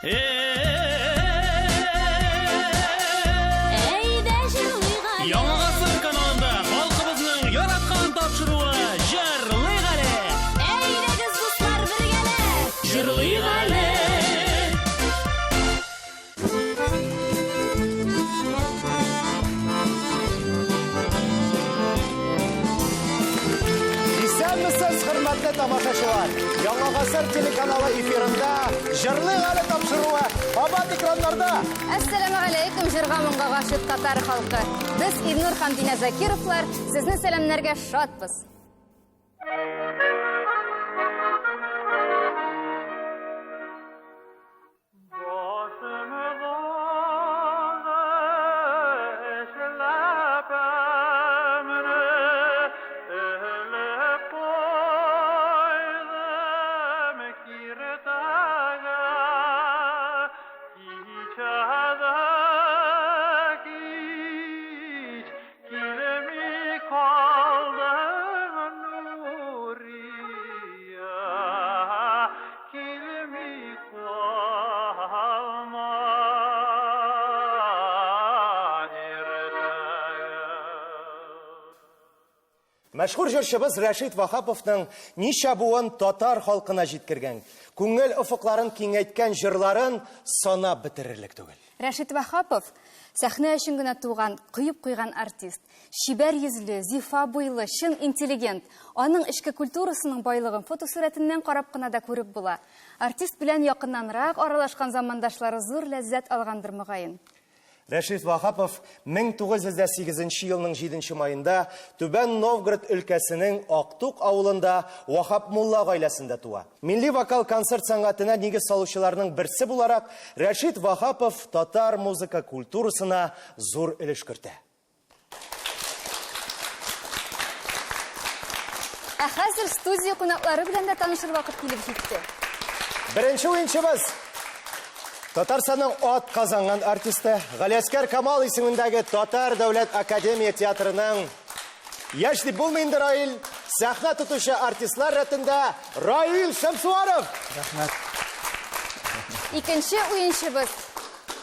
Әйдә җырлыйк әле. Яңа гасыр каналында халкыбызның яраткан тапшыруы җырлыйк әле. Әйдәгез дуслар бергәләп. Җырлыйк әле. Исәнмесез, хөрмәтле тамашачылар! Яңа гасыр телеканалы эфирында җырлыйк әле тапшыруы кабат экраннарда. Әссәламу алейкум, җырга моңга гашык татар халкы. Без Илнур һәм Динә Закировлар сезне сәламнәргә шатбыз. Мәшһүр җырчыбыз Рәшит Вахаповның ничә буын татар халкына җиткергән, күңел офыкларын киңәйткән җырларын санап бетерерлек түгел. Рәшит Вахапов сәхнә өчен генә туган, кыйып куйган артист. Шибәр йөзле, зифа буйлы, чын интеллигент. Аның эчке культурасының байлыгын фотосурәтеннән карап кына да күреп була. Артист белән якыннанрак аралашкан замандашлары зур ләззәт алгандыр мөгаен. Рәшит Вахапов 1908 елның 7 майында Түбән Новгород өлкәсенең Актук авылында Вахап Мулла гаиләсендә туа. Милли вокал концерт сәнгатенә нигез салучыларның берсе буларак Рәшит Вахапов татар музыка культурасына зур өлеш кертә. Ә хәзер студия кунаклары белән дә танышыр вакыт килеп җитте. Беренче уенчыбыз Татарстанның ат казанган артисты Галиәскәр Камал исемендәге Татар дәүләт академия театрының яшь дип булмый Раил сәхнә тотучы артистлар рәтендә Раил Шәмсуаров. Рәхмәт. Икенче уенчыбыз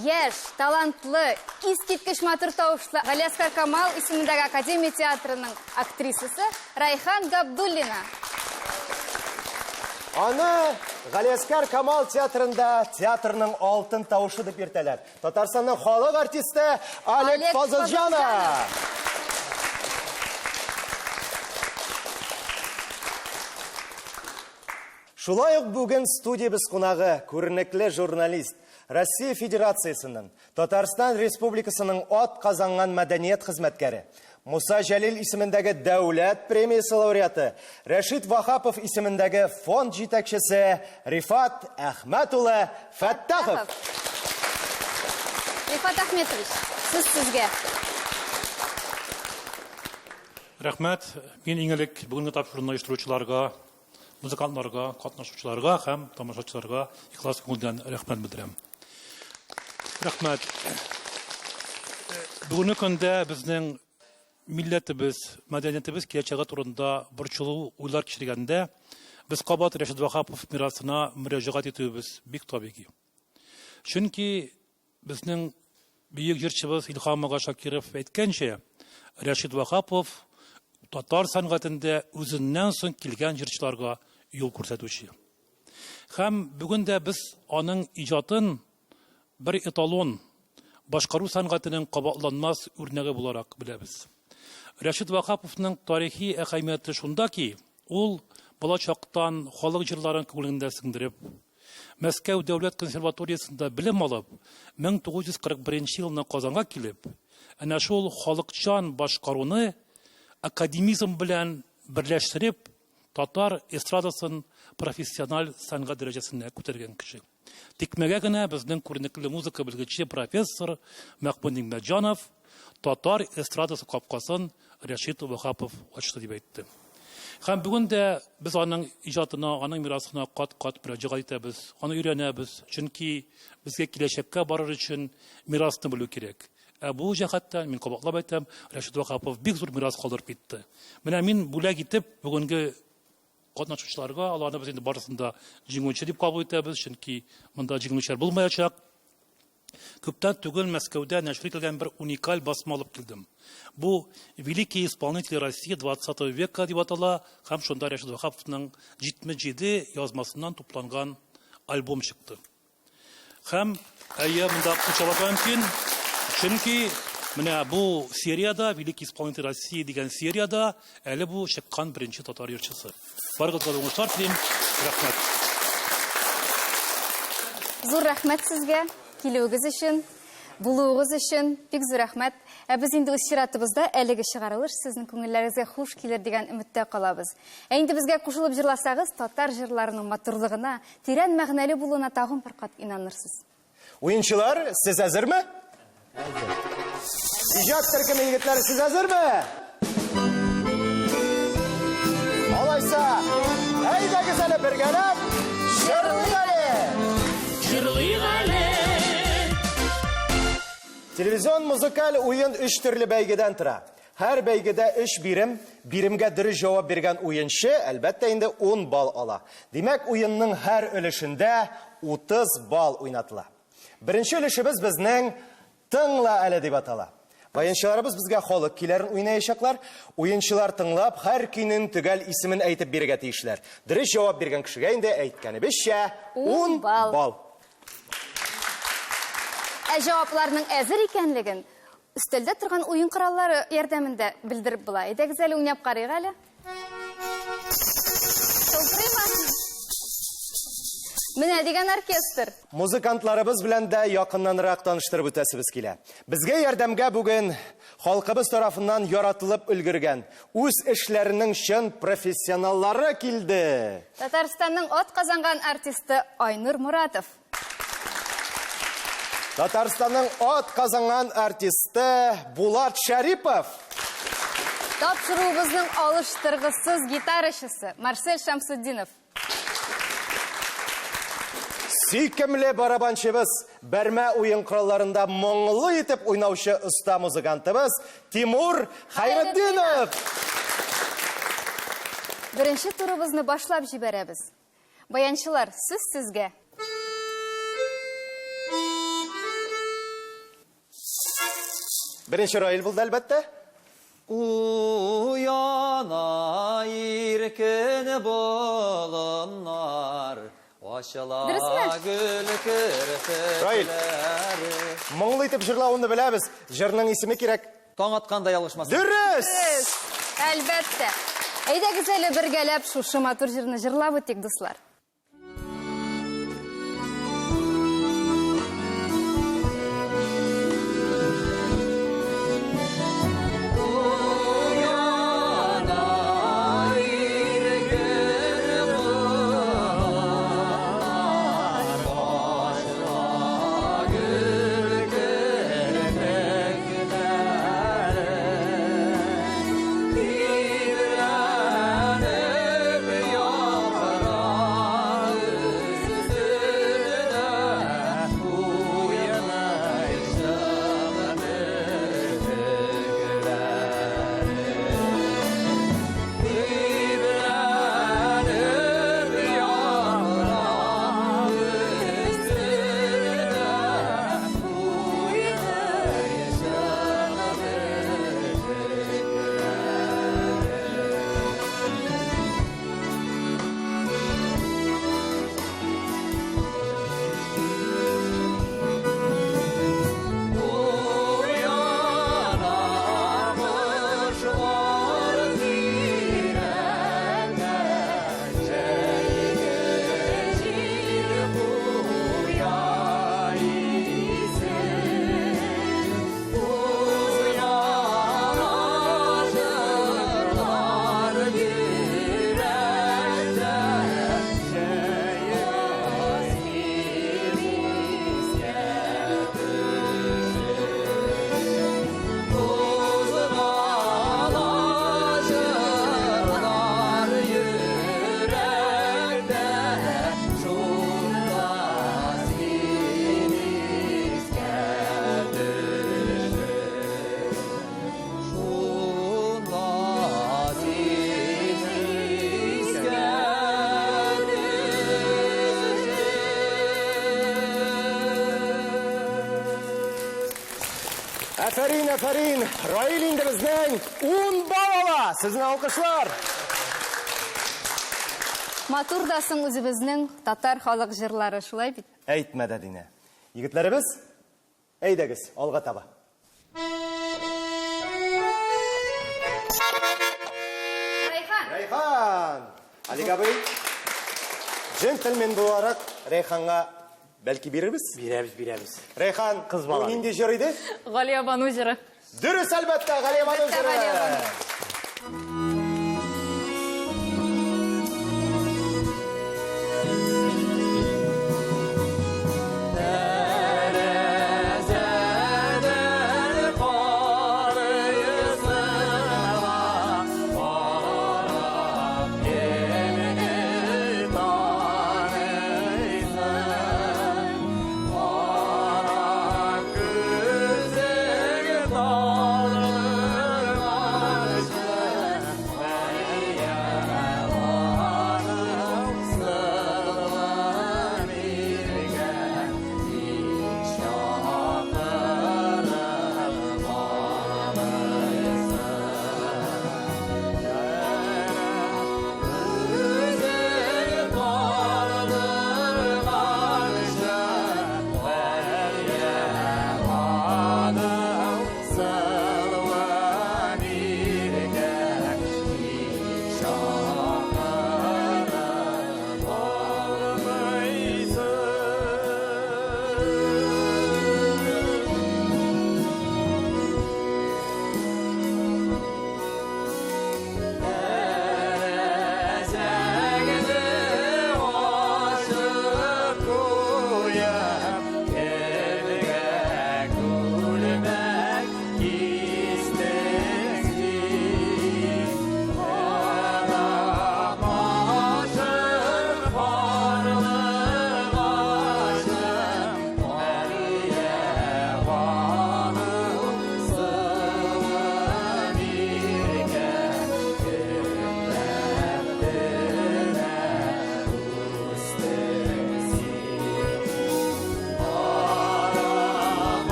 яшь, талантлы, искиткеч матур тавышлы Галиәскәр Камал исемендәге академия театрының актрисасы Райхан Габдуллина. Аны Галиәскәр Камал театрында театрның алтын тавышы дип йөртәләр. Татарстанның халык артисты Олег Фазылҗанов. Шулай ук бүген студиябыз кунагы күренекле журналист, Россия Федерациясының, Татарстан Республикасының ат казанган мәдәният хезмәткәре, Муса Җәлил исемендәге дәүләт премиясе лауреаты, Рәшит Вахапов исемендәге фонд җитәкчесе Рифат Әхмәтулы Фәттахов. Рифат Әхмәтович, сез сезгә. Рәхмәт. Мин иң элек бүгенге тапшыруны оештыручыларга, музыкантларга, катнашучыларга һәм тамашачыларга ихлас күңелдән рәхмәт белдерәм. Рәхмәт. Бүгенге көндә безнең милләтебез, мәдәниятебез киләчәге турында борчылу уйлар кичергәндә, без кабат Рәшит Вахапов мирасына мөрәҗәгать итүебез бик табигый. Чөнки безнең бөек җырчыбыз Илһам ага Шакиров әйткәнчә, Рәшит Вахапов татар сәнгатендә үзеннән соң килгән җырчыларга юл күрсәтүче. Һәм бүген дә без аның иҗатын бер эталон, башкару сәнгатенең кабатланмас үрнәге буларак беләбез. Рәшит Вахаповның тарихи әһәмияте шунда ки, ул балачактан халык җырларын күңелендә сеңдереп, Мәскәү дәүләт консерваториясында белем алып, 1941 елны Казанга килеп, әнә шул халыкчан башкаруны академизм белән берләштереп, татар эстрадасын профессиональ сәнгать дәрәҗәсенә күтәргән кеше. Тикмәгә генә безнең күренекле музыка белгече профессор Мәхмүд Нигъмәтҗанов татар эстрадасы капкасын Рәшит Вахапов ачты дип әйтте. Һәм бүген дә без аның иҗатына, аның мирасына кат-кат мөрәҗәгать итәбез, аны өйрәнәбез, чөнки безгә киләчәккә барыр өчен мирасны белү кирәк. Бу җәһәттән мин кабатлап әйтәм, Рәшит Вахапов бик зур мирас калдырып китте. Менә мин бүләк итеп бүгенге катнашучыларга, аларны без инде барысында җиңүче дип кабул итәбез, чөнки монда җиңүчеләр булмаячак. Күптән түгел Мәскәүдә нәшр ителгән бер уникаль басма алып килдем. Бу «Великие исполнители России 20 века» дип атала, һәм шунда Рәшит Вахаповның 77 язмасыннан тупланган альбом чыкты. Һәм монда кучаларга мөмкин, чөнки менә бу серияда, «Великие исполнители России» дигән серияда, әле бу чыккан беренче татар йырчысы. Барыгызга да уңышлар телим. Рәхмәт. Зур рәхмәт сезгә, килүегез өчен, булуыгыз өчен, бик зур рәхмәт. Без инде үз чиратыбызда әлеге чыгарылыш сезнең күңелләрегезгә хуш килер дигән өметтә калабыз. Инде безгә кушылып җырласагыз, татар җырларының матурлыгына, тирән мәгънәле булуына тагын бер кат инанырсыз. Уенчылар, сез әзерме? Иҗат төркеме егетләре, сез әзерме? Алайса, әйдәгез әле бергәләп, җырлыйк әле! Җырлыйк әле! Телевизион музыкаль уен 3 төрле бәйгедән тора. Һәр бәйгедә 3 биремгә дөрес җавап биргән уенчы, әлбәттә инде 10 балл ала. Димәк, уенның һәр өлешендә 30 балл уйнатыла. Беренче өлешебез безнең «Тыңла әле» дип атала. Баянчыларыбыз безгә халык көйләрен уйнаячаклар. Уенчылар тыңлап, һәр көйнең төгәл исемен әйтеп бирергә тиешләр. Дөрес җавап биргән кешегә инде әйткәнебезчә 10 балл. Җавапларның әзер икәнлеген өстәлдә торган уен кораллары ярдәмендә белдереп була. Әйдәгез әле уйнап карыйк әле. Менә дигән оркестр. Музыкантларыбыз белән дә якыннанрак таныштырып үтәсебез килә. Безгә ярдәмгә бүген халкыбыз тарафыннан яратылып өлгергән, үз эшләренең чын профессионаллары килде. Татарстанның ат казанган артисты Айнур Муратов. Татарстанның ат казанган артисты Булат Шәрипов. Тапшыруыбызның алыштыргысыз гитарачысы Марсель Шамсуддинов. Сөйкемле барабанчыбыз, бәрмә уен коралларында моңлы итеп уйнаучы оста музыкантыбыз Тимур Хайретдинов. Беренче турыбызны башлап җибәрәбез. Баянчылар, сүз сезгә. Беренче Раил булды, әлбәттә. Уяна иркен болыннар, Ашыла гүл Раил, керпекләре. моңлы итеп җырлауны беләбез. Җырның исеме кирәк. Таң атканда ялгышмасын. Дөрес! Әлбәттә. Әйдәгез әле бергәләп шушы матур җырны җырлап үтик, дуслар. Әфәрин, әфәрин. Раил инде безнең 10 бала. Сезне алкышлар. Матурдасың үзебезнең татар халык җырлары, шулай бит? Әйтмә дә Динә. Егетләребез, әйдәгез, алга таба. Райхан! Алик абый, джентльмен буларак Райханга бәлки бирербез? Бирәбез. Райхан, Кыз бала. бу нинди җыр иде? Галия Бану җыры. Дөрес, әлбәттә, Галия Бану Әлбәттә, Галия җыры. Бану.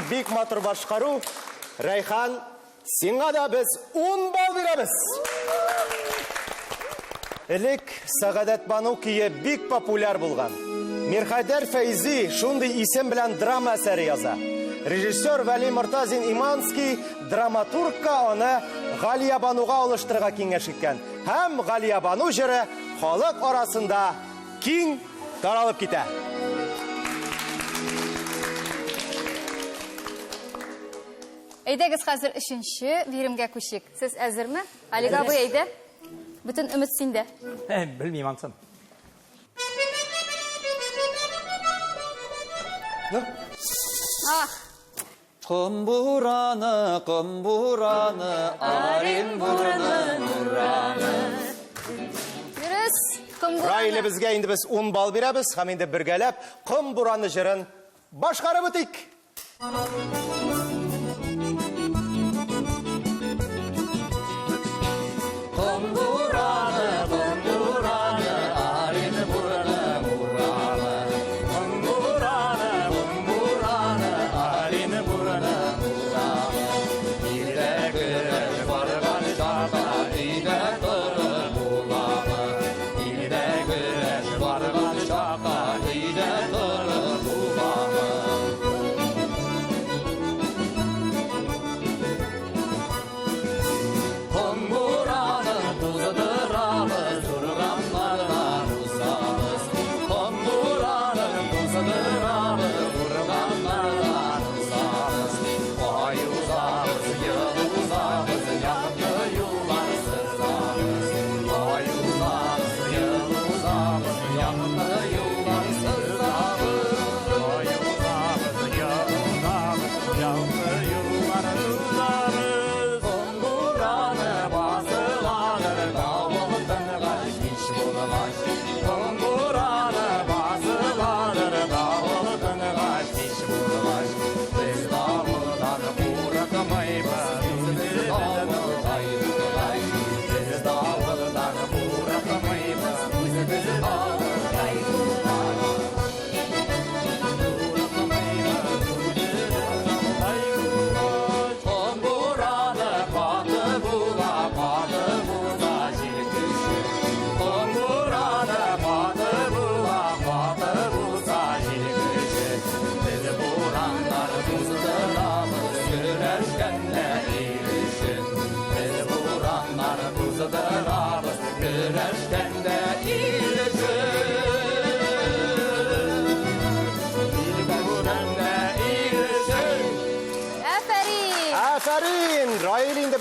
Бик матур башкару. Райхан, сиңа да без 10 бал бирәбез. Элек Сәгадәт Бану кие бик популяр булган. Мирхәйдәр Фәйзи шундый исем белән драма әсәре яза. Режиссер Вәли Мортазин Иманский драматургка аны Галия Бануга алыштырырга киңәш иткән. Һәм Галия Бану җыры халык арасында киң таралып китә. Әйдәгез хәзер 3нче биремгә күчик. Сез әзерме? Алик абый, әйдә. Бүтән өмет синдә. Белмим ансам. Кымбураны, арин бураны, Дөрес, кымбураны. Раиле безгә инде без 10 бал бирәбез, һәм инде бергәләп кым бураны җырын башкарып үтик.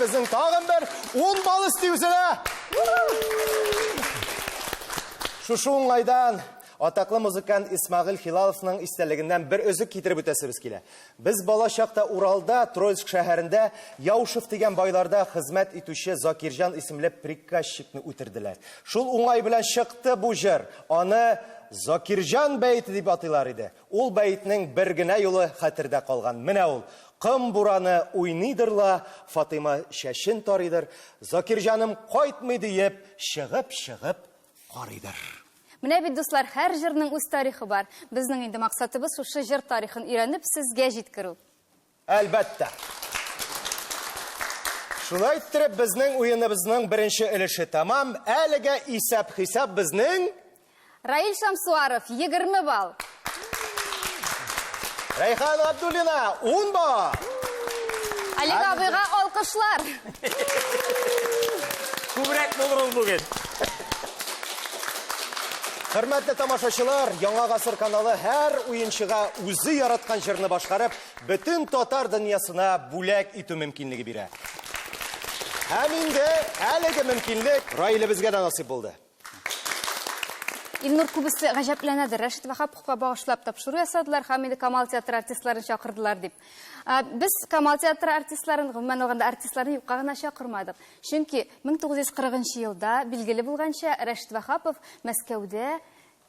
безнең тагын бер 10 бал өсти үзенә. Шушы уңайдан атаклы музыкант Исмагыйль Хилаловның истәлегеннән бер өзек китереп үтәсебез килә. Без балачакта Уралда, Троицк шәһәрендә Яушев дигән байларда хезмәт итүче Закирҗан исемле приказчикны үтерделәр. Шул уңай белән чыкты бу җыр. Аны Закирҗан бәйте дип атыйлар иде. Ул бәйтнең бер генә юлы хәтердә калган. Менә ул. Кым бураны уйныйдырла, Фатыйма чәчен тарыйдыр. Закирҗаным кайтмый диеп, чыгып карыйдыр. Менә бит дуслар, һәр җырның үз тарихы бар. Безнең инде максатыбыз шушы җыр тарихын өйрәнеп сезгә җиткерү. Әлбәттә. Шулай иттереп безнең уеныбызның беренче өлеше тамам. Әлегә исәп-хисап безнең Раил Шамсуаров 20 балл. Райхан Абдуллина 10 бал. Алик абыйга алкышлар. Күбрәк булыр ул бүген. Хөрмәтле тамашачылар, Яңа гасыр каналы һәр уенчыга үзе яраткан җырны башкарып, бөтен татар дөньясына бүләк итү мөмкинлеге бирә. Һәм инде әлеге мөмкинлек Раилебезгә дә насыйп булды. Илнур күбесе гаҗәпләнәдер. Рәшит Вахаповка багышлап тапшыру ясадылар, һәм инде Камал театры артистларын чакырдылар дип. Без Камал театры артистларын, гомумән алганда артистларны юкка гына чакырмадык. Чөнки 1940 елда билгеле булганча Рәшит Вахапов Мәскәүдә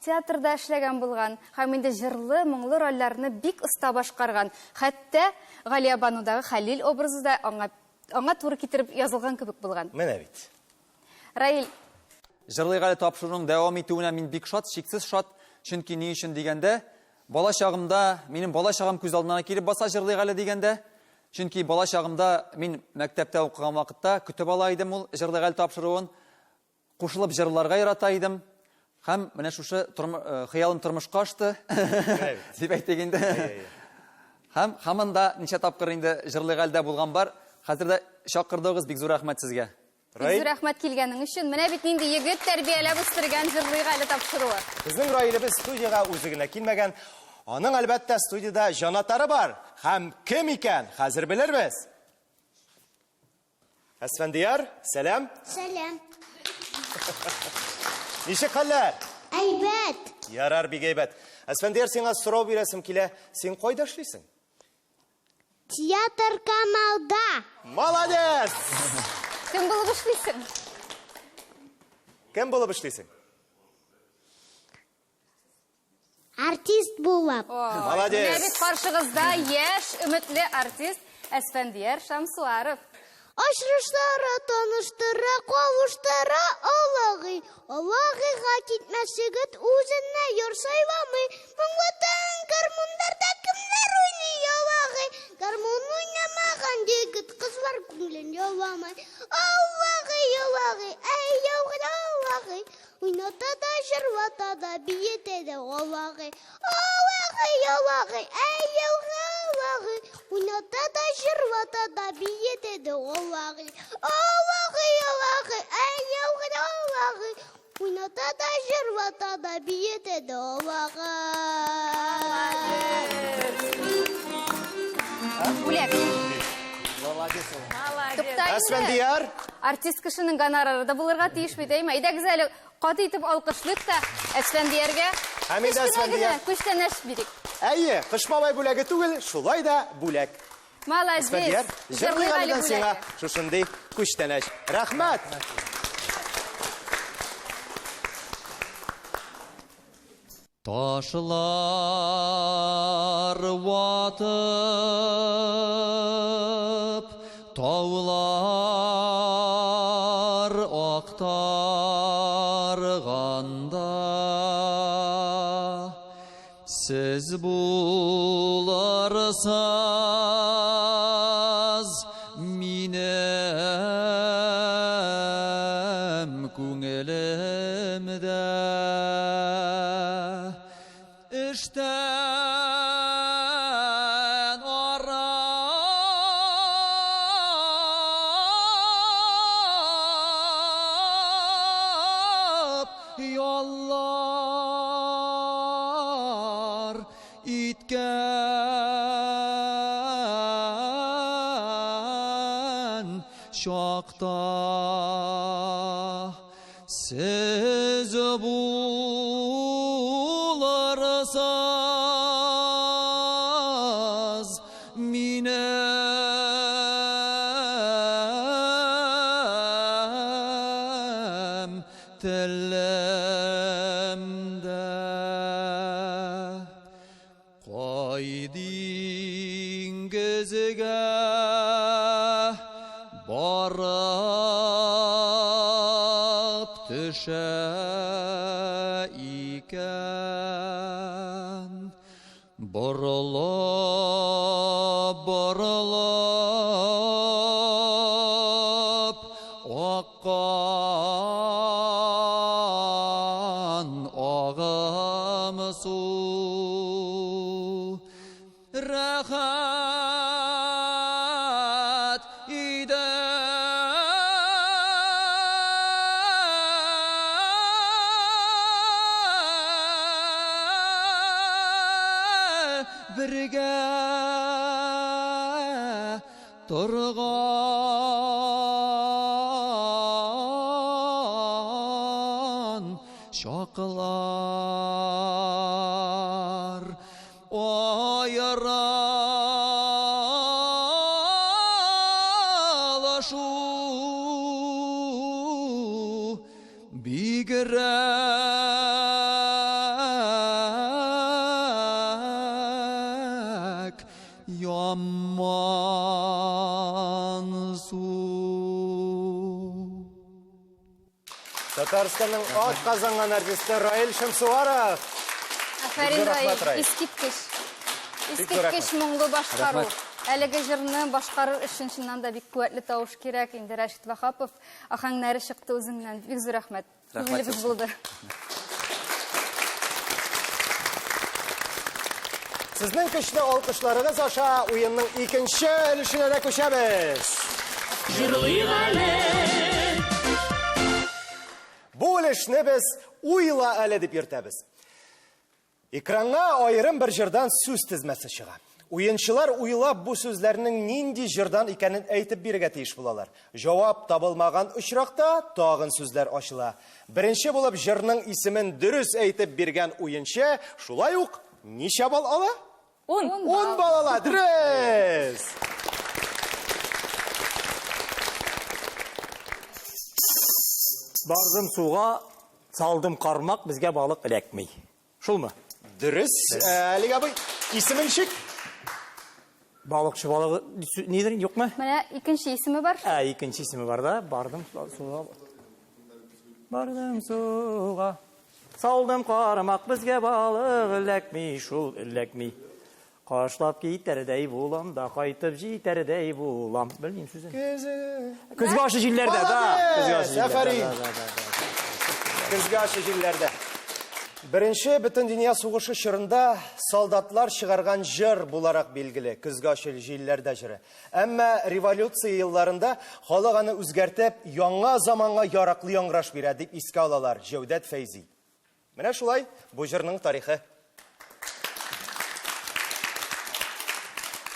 театрда эшләгән булган, һәм инде җырлы, моңлы рольләрне бик оста башкарган. Хәтта Галия Банудагы Хәлил образы да аңа туры китереп язылган кебек булган. Менә бит. Раил, Җырлыйга тапшыруның дәвам итүенә мин бик шат, шиксез шат. Чөнки ни өчен дигәндә, балачагымда, минем балачагым күз алдына килеп баса җырлыйга дигәндә, чөнки балачагымда мин мәктәптә укыган вакытта көтеп ала идем ул җырлыйга тапшыруын, кушылып җырларга ярата идем. Һәм менә шушы хыялым тормышка ашты. Дип әйтик инде. Һәм һаманда ничә тапкыр инде җырлыйга булган бар. Хәзер дә чакырдыгыз, бик зур рәхмәт сезгә. бик рәхмәт килгәнең өчен. Менә бит нинди егет тәрбияләп үстергән җырлыйга тапшыруы. Безнең Раилебез студияга үзе генә килмәгән. Аның әлбәттә студияда җанатары бар. Һәм кем икән? Хәзер белербез. Әсфәндияр, сәлам. Сәлам. Ничек хәлләр? Әйбәт. Ярар, бик әйбәт. Әсфәндияр, сиңа сорау бирәсем килә. Син кайда эшлисең? Театр Камалда. Молодец! Кем булып эшлисең? Кем булып эшлисең? Артист булып. Молодец. Менә бит каршыгызда яшь, өметле артист Әсфәндияр Шамсуаров. Ашрышлары таныштыра, кавыштыра Аллагый. Аллагыйга китмәс егет үзенә юр сайламый. Моңлытын гармундарда кемнәр уйный Аллагый. Гармун уйнамаган егет кызлар күңелен яламый. Аллагый, Аллагый, әй яугыр Аллагый. Уйната да җырлата да биетә дә Аллагый. Аллагый, Аллагый, әй яугыр Аллагый. Уйната да җырлата да биетә дә Аллагый. Аллагый, Аллагый, әй яугыр Аллагый. Уйната да җырлата да биетә дә Аллагый. Бүләк. Әсфәндияр, Артист кешенең гонорары да булырга тиеш бит, әйме? Әйдәгез әле каты итеп алкышлык та Әсфәндияргә. Һәм инде Әсфәндияр. Күчтәнәш бирик. әйе, кыш бабай бүләге түгел, шулай да бүләк. Молодец. Әсфәндияр, җырлыйга Җырлыйга сиңа бүләге. шушындый күчтәнәч. Рәхмәт. Ташлар ватып, таулар актарганда, сез буларсыз минем күңелемдә. Эштән арап яллар иткән шақта сіз буларсыз минем тілімді қойдиңгізге барып түші икен бұрылып аққан ағым су рахат иді бірге тұрған шақылар айыралашу бигірәк яман су. Татарстанның ат қазанған артисті Раил Шамсуаров. Афарин Рахмат, Раил, Раил. искиткіш. Бик Искиткіш рахмат. мұңлы башқару. Рахмат. Әлігі жырны башқарыр үшін шыннан да бик куәтлі тауыш керек. Енді Рәшит Вахапов, ахаңнәрі шықты өзіңнен. Бик зор рахмет. Рахмат, Көңілі біз сіз. болды. Сіздің күшті алқышларыңыз аша ойынның екінші өлішіне де көшеміз. Жырлыйық әлі. Бұл өлішіне біз уйла әлі деп ертәбіз. Экранға айырым бір жырдан сөз тізмесі шыға. Ойыншылар уйлап бұл сөзлерінің нинди жырдан екенін әйтіп беруге тиіш болалар. Жауап табылмаған ұшырақта тағын сөздер ашыла. Бірінші болып жырның исімін дұрыс әйтіп берген ойыншы шулай уқ неше бал ала? 10 бал ала, дұрыс! Бардым суға, салдым қармақ, бізге балық ілекмей. Шул му? Дұрыс, әліге бұй, исімін шек? Балықшы балығы недер, жоқ ма? Міне, екінші есімі бар. Екінші ісімі бар да, бардым суға. Бардым суға, салдым қармақ, бізге балық ілекмей, шул ілекмей. Қашлап кейтердей болам, да қайтып жейтердей болам. Білмейм сөзін. Күзгі ашы жиллерде, да. Сәфәрин. Күзгі ашы жиллерде. Бірінші бүтін дүния соғышы шырында солдатлар шығарған жыр боларақ белгілі, күзгі ашы жиллерде жыры. Әмма революция елларында халық аны өзгертіп, яңа заманға ярақлы яңраш береді деп еске алалар Жәудәт Фәйзи. Менә шулай, бұл жырның тарихы.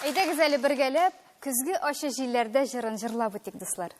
Әйдәгіз әлі біргелеп, күзгі ашы жиллерде жырын жырлап өтек дұслар.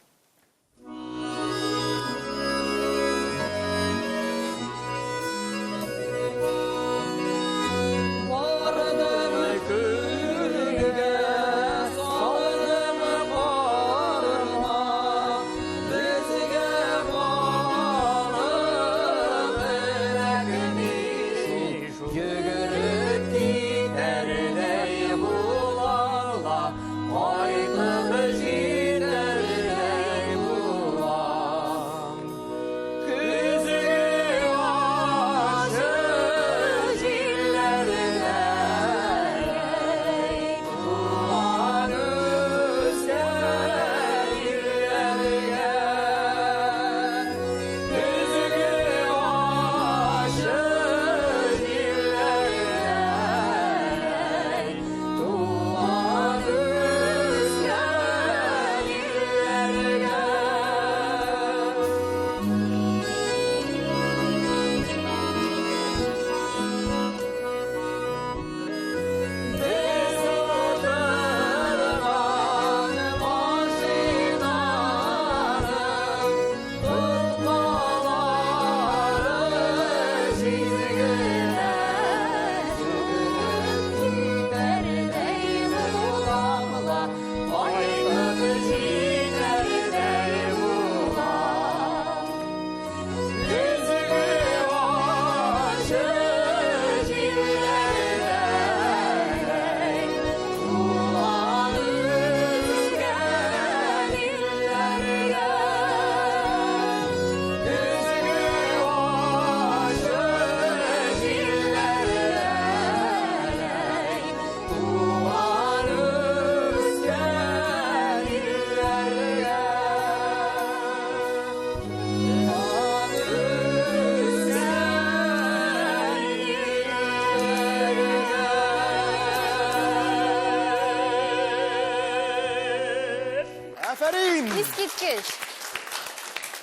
Афәрин! Искиткеч.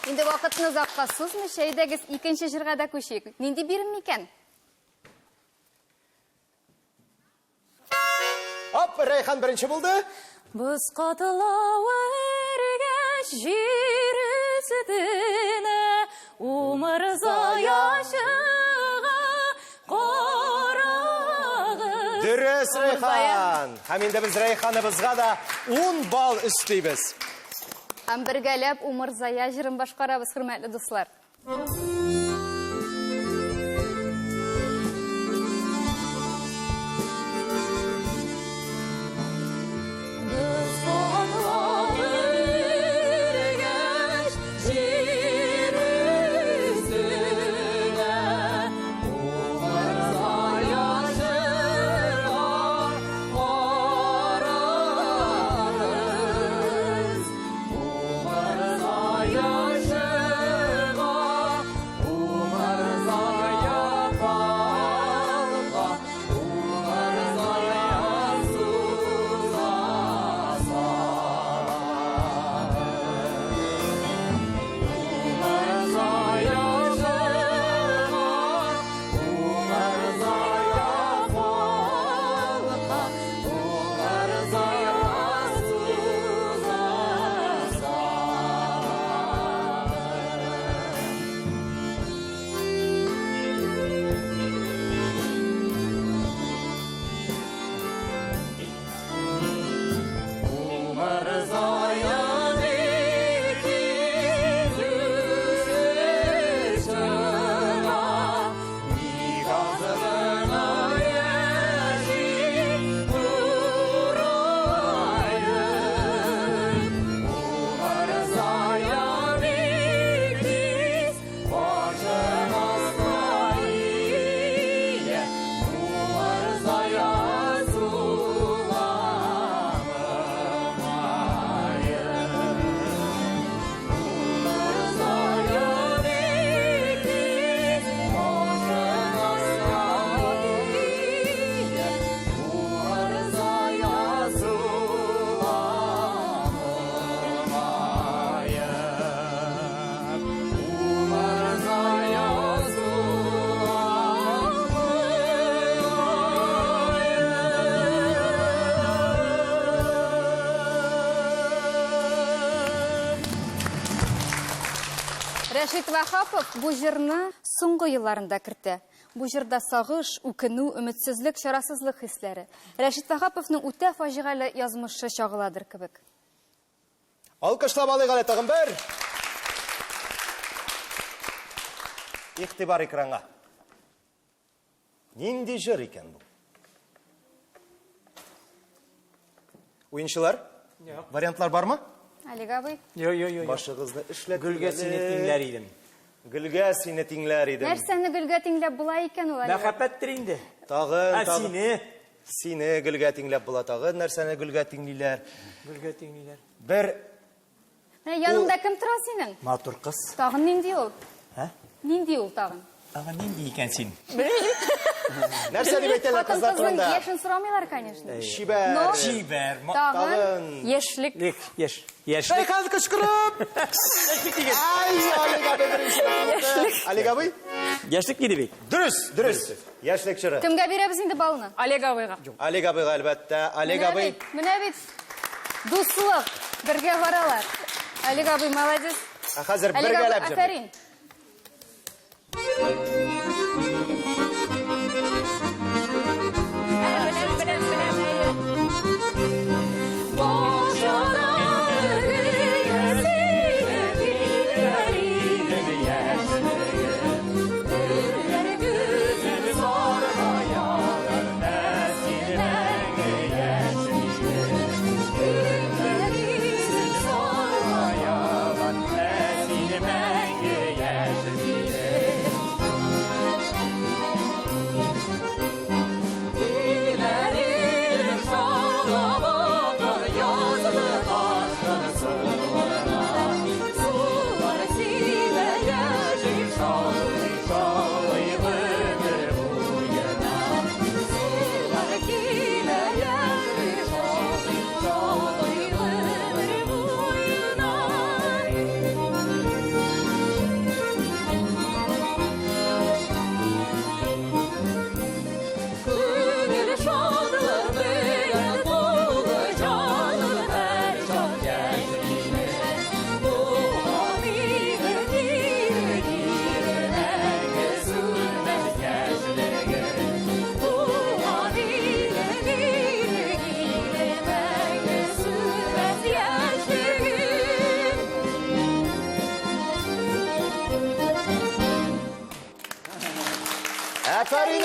Инде вакытны озакка сузмыйча, әйдәгез икенче җырга да күчик. Нинди бирем микән? Оп, Рәйхан беренче булды. Без катылау эргәч җир өстенә, умырза яшыга карагыз. Дөрес, Рәйхан. Һәм инде без Рәйханыбызга да 10 балл өстибез. Һәм бергәләп умырзая җырын башкарабыз, хөрмәтле дуслар. Рәшит Вахапов бу җырны соңгы елларында кертә. Бу җырда сагыш, үкенү, өметсезлек, чарасызлык хисләре. Рәшит Вахаповның үтә фаҗигале язмышы чагыладыр кебек. Алкышлап алыйк әле тагын бер. Игътибар экранга. Нинди җыр икән бу? Уенчылар? Вариантлар бармы? Алик абый. Йо. Башыгызны эшләп. Гөлгә сине тиңләр идем. Гөлгә сине тиңләр идем. Нәрсәне гөлгә тиңләп була икән ул? Мәхәббәттер инде. Тагын, Сине Сине гөлгә тиңләп була тагын, нәрсәне гөлгә тиңлиләр. гөлгә тиңләр. Бер Яныңда кем тора синең? Матур кыз. Тагын нинди ул? Ә? Нинди ул тагын? Ага, нинди икән син? нәрсә дип әйтәләр кызлар Хатын-кызның турында? яшен сорамыйлар, конечно. Шибәр. Но- Җибәр. Тагын Тагын. яшьлек. Яшь. Рәйхан кычкырып. Ай, Алик абый беренче булды. Алик абый? Яшьлек диде бит. Дөрес. Яшьлек җыры. Кемгә бирәбез инде балны? Алик абыйга. Алик абыйга әлбәттә. Алик абый. Менә бит. Дуслык. Бергә баралар. Алик абый молодец. Хәзер Алик абый, бергәләп җыр. афәрин.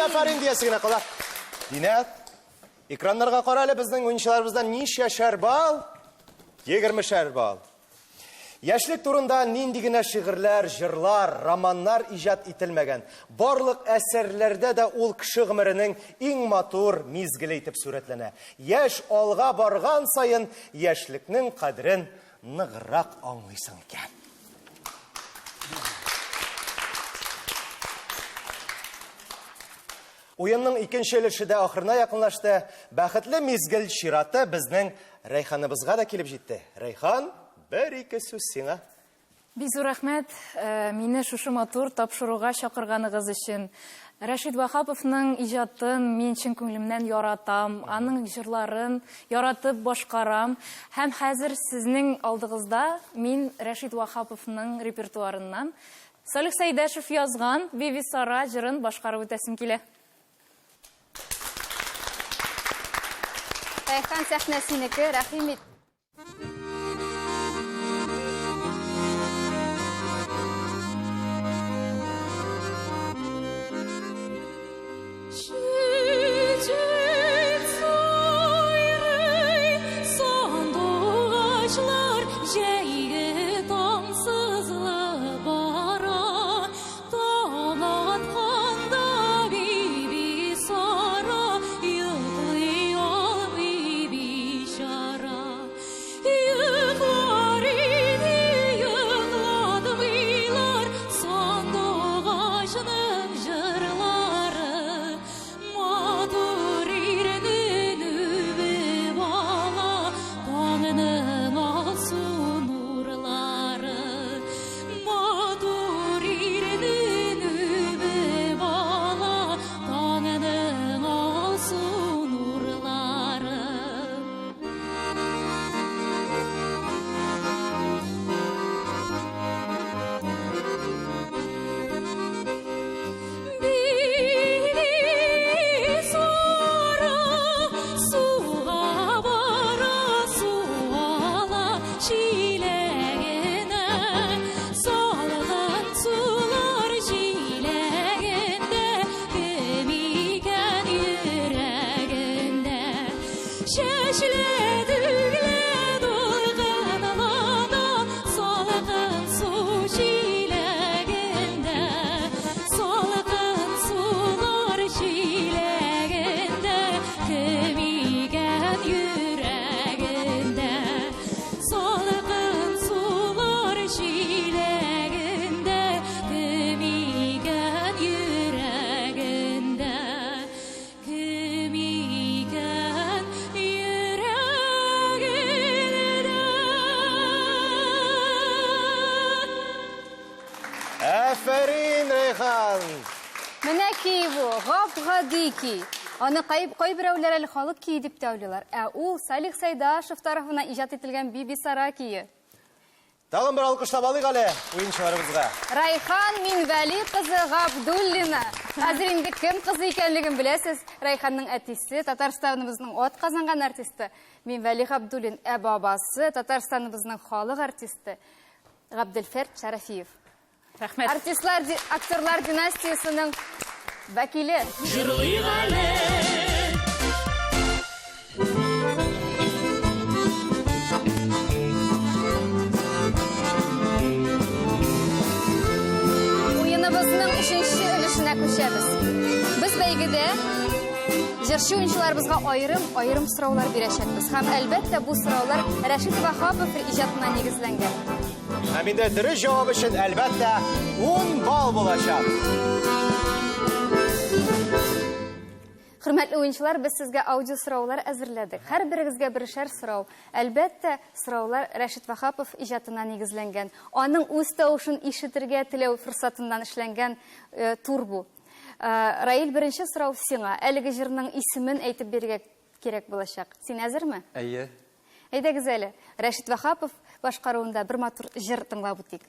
афарин диясе генә кала. Динә, экраннарга кара әле безнең уенчыларыбыздан ничә бал? 20 бал. Яшьлек турында нинди генә шигырьләр, җырлар, романнар иҗат ителмәгән. Барлык әсәрләрдә дә ул кеше гомеренең иң матур мизгеле итеп сурәтләнә. Яшь алга барган саен яшьлекнең кадерен ныграк аңлыйсың икән. Уенның икенче өлеше дә ахырына якынлашты. Бәхетле мизгел чираты безнең Рәйханыбызга да килеп җитте. Рәйхан, бер-ике сүз сиңа. Бизур рәхмәт, мине шушы матур тапшыруга чакырганыгыз өчен. Рәшид Вахаповның иҗатын мин чын күңелемнән яратам, аның җырларын яратып башкарам. Һәм хәзер сезнең алдыгызда мин Рәшид Вахаповның репертуарыннан Салих Сәйдәшев язган Биби Сара җырын башкарып үтәсем килә. Рәйхан, сәхнә синеке, рәхим ит. Афәрин, Рәйхан! Менә ки бу, гап-гади ки. Аны кайберәүләр әле халык ки дип тә уйлыйлар. Ә ул Салих Сәйдәшев тарафыннан иҗат ителгән Биби Сара кие. Тагын бер алкышлап алыйк әле уенчыларыбызга. Рәйхан Минвәли кызы Габдуллина. Хәзер инде кем кызы икәнлеген беләсез. Рәйханның әтисе, Татарстаныбызның ат казанган артисты Минвәли Габдуллин, ә бабасы Татарстаныбызның халык артисты Габделфәрд Шәрәфиев. Рәхмәт. Артистлар, актерлар династиясының вәкиле. Җырлыйк әле. Уеныбызның 3нче өлешенә күчәбез. Без бәйгедә җырчы уенчыларыбызга аерым сораулар бирәчәкбез. Һәм әлбәттә бу сораулар Рәшид Вахапов иҗатына нигезләнгән. Һәм инде дөрес җавап өчен әлбәттә 10 бал булачак. Хөрмәтле уенчылар, без сезгә аудио сораулар әзерләдек. Һәр берегезгә берешәр сорау. Әлбәттә, сораулар Рәшид Вахапов иҗатына нигезләнгән. Аның үз тавышын ишетергә теләү форсатыннан эшләнгән тур бу. Раил, беренче сорау сиңа. Әлеге җырның исемен әйтеп бирергә кирәк булачак. Син әзерме? Әйе. Әйдәгез әле. Рәшид Вахапов башкаруында бер матур җыр тыңлап үтик.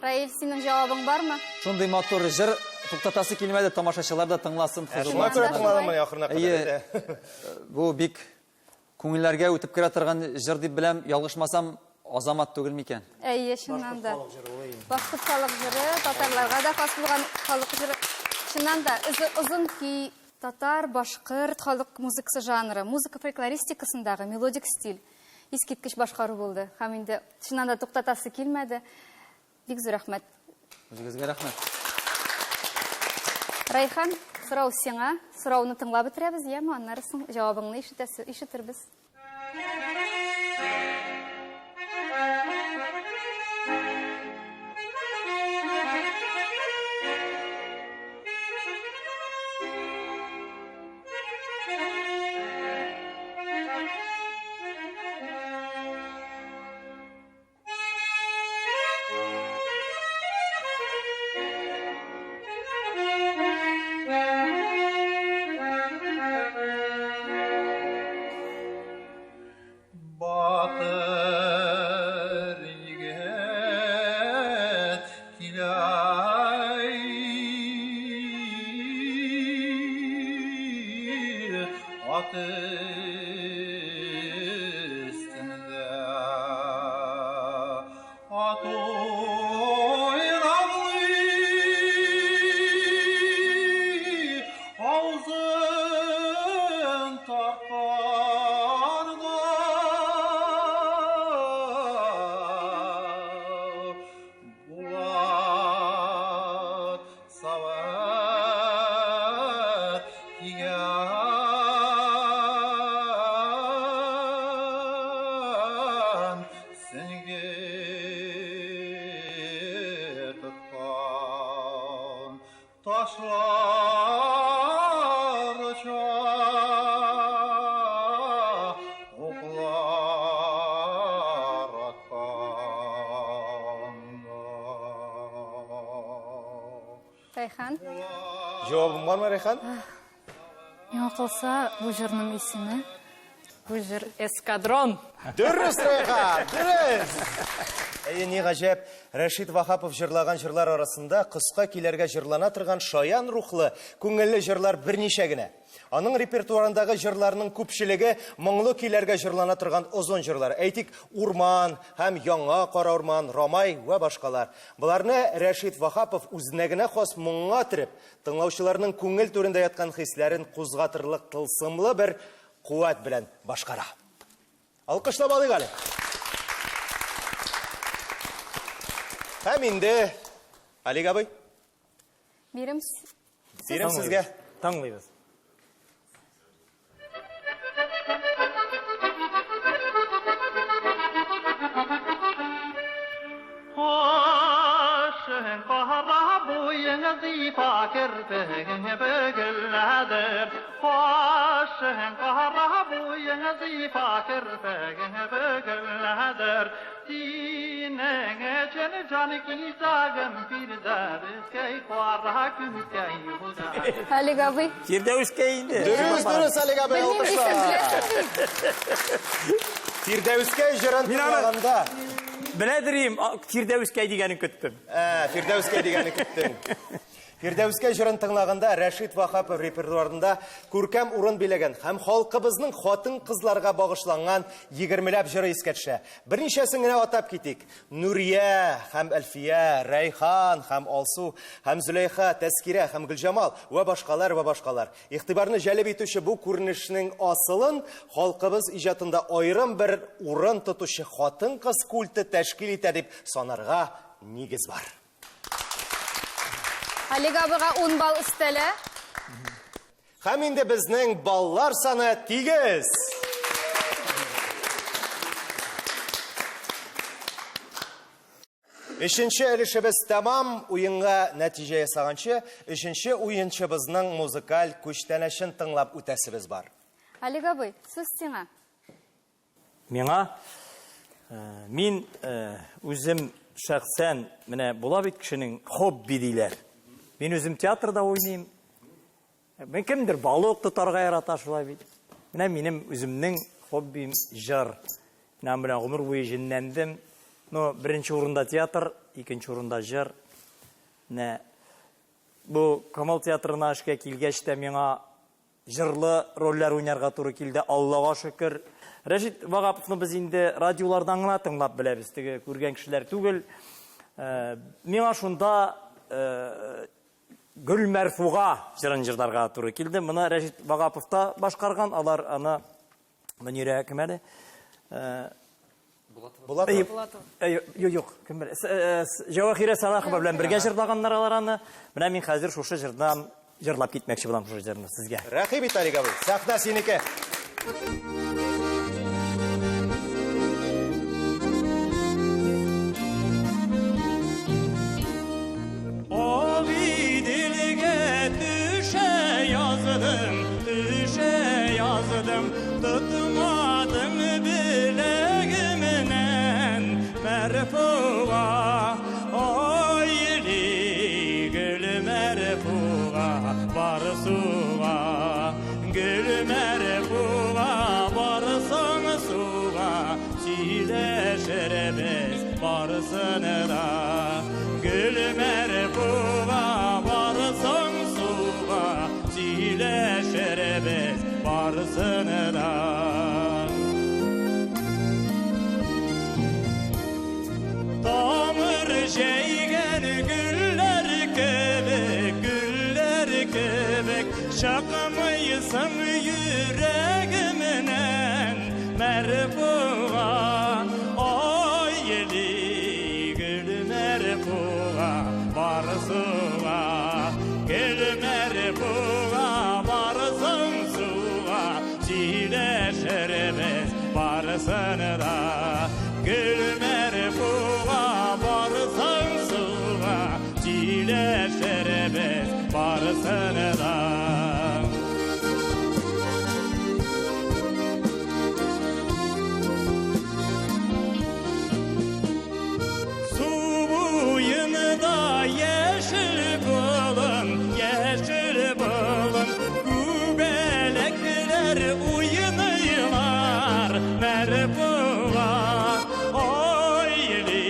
Раил, синең җавабың бармы? Шундый матур жыр туктатасы килмәде, тамашачылар да тыңласын. Шуңа күрә тыңладым мені ақырына Әйе, қадар. бу бик күңелләргә үтеп керә торган жыр дип беләм, ялгышмасам, Азамат түгел микән? Әйе, чыннан да. Башкорт халык җыры, татарларга да хас булган халык җыры. Чыннан да, озын ки татар, башкорт халык музыкасы жанры, музыка фольклористикасындагы мелодик стиль искиткеч башкару булды. Һәм инде чыннан да туктатасы килмәде. Бик зур рәхмәт. Үзегезгә рәхмәт. Райхан, сорау сиңа. Сорауны тыңлап бетерәбез, яме, аннары соң җавабыңны ишетербез. Райхан. Җавабың бармы, Райхан? Миңа калса, бу җырның исеме бу җыр эскадрон. Дөрес, Райхан, дөрес! Әйе, ни гаҗәп, Рәшит Вахапов җырлаган җырлар арасында кыска киләргә җырлана торган шаян рухлы, күңелле җырлар берничә генә. Аның репертуарындагы җырларның күпчелеге моңлы киләргә җырлана торган озон җырлар. Әйтик, Урман һәм Яңа Кара Урман, Ромай ва башкалар. Буларны Рәшит Вахапов үзенә генә хас моңга төреп, тыңлаучыларның күңел түрендә яткан хисләрен кузгатырлык тылсымлы бер куәт белән башкара. Алкышлап алыйк әле. Һәм инде Алик абый, Бирем сезгә. Таңлыйбыз. Hoşun kahra boyun zifa kirpegin begilnadir. Hoşun kahra boyun zifa kirpegin begilnadir. Dinen için canki zagım firdevs key kahra küskey huda. Алик абый. Фирдәүскә инде. Дөрес, Алик абый, алкышлар. Фирдәүскә җырын тыңлаганда, Беләдерим, Фирдәүскә дигәнен көттем. Фирдәүскә дигәнне көттең. Фирдәүскә җырын тыңлаганда Рәшит Вахапов репертуарында күркәм урын биләгән һәм халкыбызның хатын-кызларга багышланган 20ләп җыры искә төшә. Берничәсен генә атап китик. Нурия һәм Әлфия, Райхан һәм Алсу, һәм Зөләйха, Тәскирә һәм Гөлҗамал ва башкалар. Игътибарны җәлеп итүче бу күренешнең асылын халкыбыз иҗатында аерым бер урын тотучы хатын-кыз культы тәшкил итә дип санарга нигез бар. Алик абыйга 10 балл өстәле. Һәм инде безнең баллар саны 8. Өченче өлешебез тәмам, уенга нәтиҗә ясаганчы, өченче уенчыбызның музыкаль күчтәнәшен тыңлап үтәсебез бар. Алик абый, сүз сиңа. Миңа мин үзем шәхсән менә була бит кешенең хобби диләр. Мин үзем театрда уйныйм. Мен кемдер балык тотарга ярата шулай бит. Менә минем үземнең хоббим җыр. Менә гомер буе җиннәндем. Но беренче урында театр икенче урында җыр. Бу Камал театрына эшкә килгәч тә миңа җырлы рольләр уйнарга туры килде, Аллага шөкер. Рәшит Вагаповны без инде радиолардан гына тыңлап беләбез, теге күргән кешеләр түгел. Миңа шунда Гөл Мәрфуга җырын җырларга туры килде. Моны Рәшит Вагапов та башкарган, алар аны Мөнирә кем әле? Юк, кем белә? Җавахирә Салахова белән бергә җырлаганнар алар аны. Менә мин хәзер шушы җырдан җырлап китмәкче булам шушы җырны сезгә. Рәхим ит, Алик абый. Сәхнә синеке. Tutmadım bileğimden merfuğa, oyli gül merfuğa, barsuğa, gül merfuğa, barsın suğa, çile şerbet barsın da, gül merfuğa, barsın suğa, çile şerbet barsın da. Tamır şeygen güller kebek şakmıysın yüreğimden merfuğa, oyli gül merfuğa, barsuğa, gül merfuğa, barsın suğa, çile şerbet barsın da, gül merfuğa, barsın suğa, çile şerbet barsın da. Su boyunda yeşil bulun, kubelekler uyunuyorlar merfuğa, oyli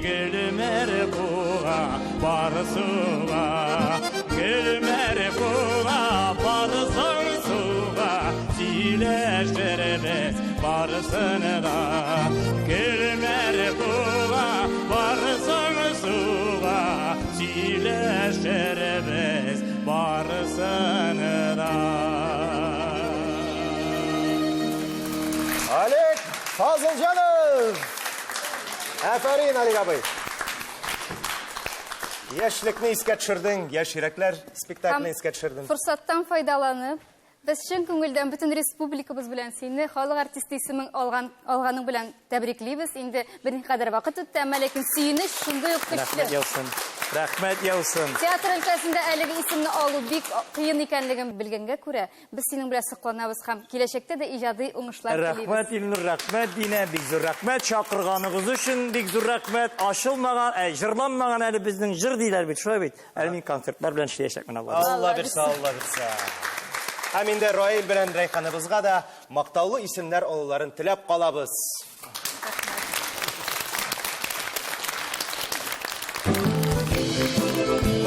gül merfuğa, barsuğa, gül merfuğa, barsın suğa, çile şerbet barsın da, gül merfuğa, barsın suğa, çile şerbet barsın da. Алик Фазылжанов! Әфәрин, Алик абый. Яшьлекне искә төшердең, яшь йөрәкләр спектакльне искә төшердең. Форсаттан файдаланып, без чын күңелдән бөтен республикабыз белән сине халык артисты исемен алганың белән тәбриклибез. Инде берникадәр вакыт үтте, әмма ләкин сөенеч шундый ук көчле. Рәхмәт яусын. Театр өлкәсендә әлеге исемне алу бик кыен икәнлеген белгәнгә күрә, без синең белән сокланабыз һәм киләчәктә дә иҗади уңышлар телибез. Рәхмәт Илнур, рәхмәт Динә, бик зур рәхмәт чакырганыгыз өчен, бик зур рәхмәт. Ачылмаган, җырланмаган әле безнең җыр диләр бит, шулай бит. Әле мин концертлар белән эшләячәкмен Алла. Алла бирсә, Алла бирсә. Һәм инде Раил белән Рәйханыбызга да мактаулы исемнәр алуларын теләп калабыз.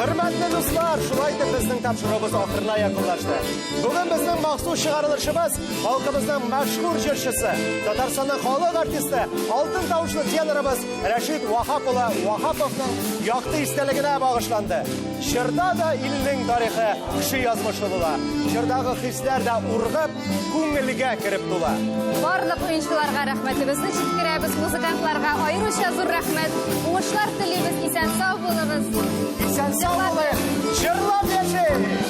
Hürmetli dostlar, şulay итеп безнең тапшыруыбыз ахырына якынлашты. Бүген безнең махсус чыгарылышыбыз халкыбызның мәшһүр җырчысы, Татарстанның халык артисты, алтын тавышлы тенорыбыз Рәшит Вагаповның якты истәлегенә багышланды. Җырда да илнең тарихы, кеше язмышы була. Җырдагы хисләр дә ургып, күңелгә кереп тула. Барлык уенчыларга рәхмәтебезне җиткерәбез, музыкантларга аеруча зур рәхмәт. Уңышлар телибез, исән сау булыгыз. Исән сау булыгыз. Җырлап яшәгез.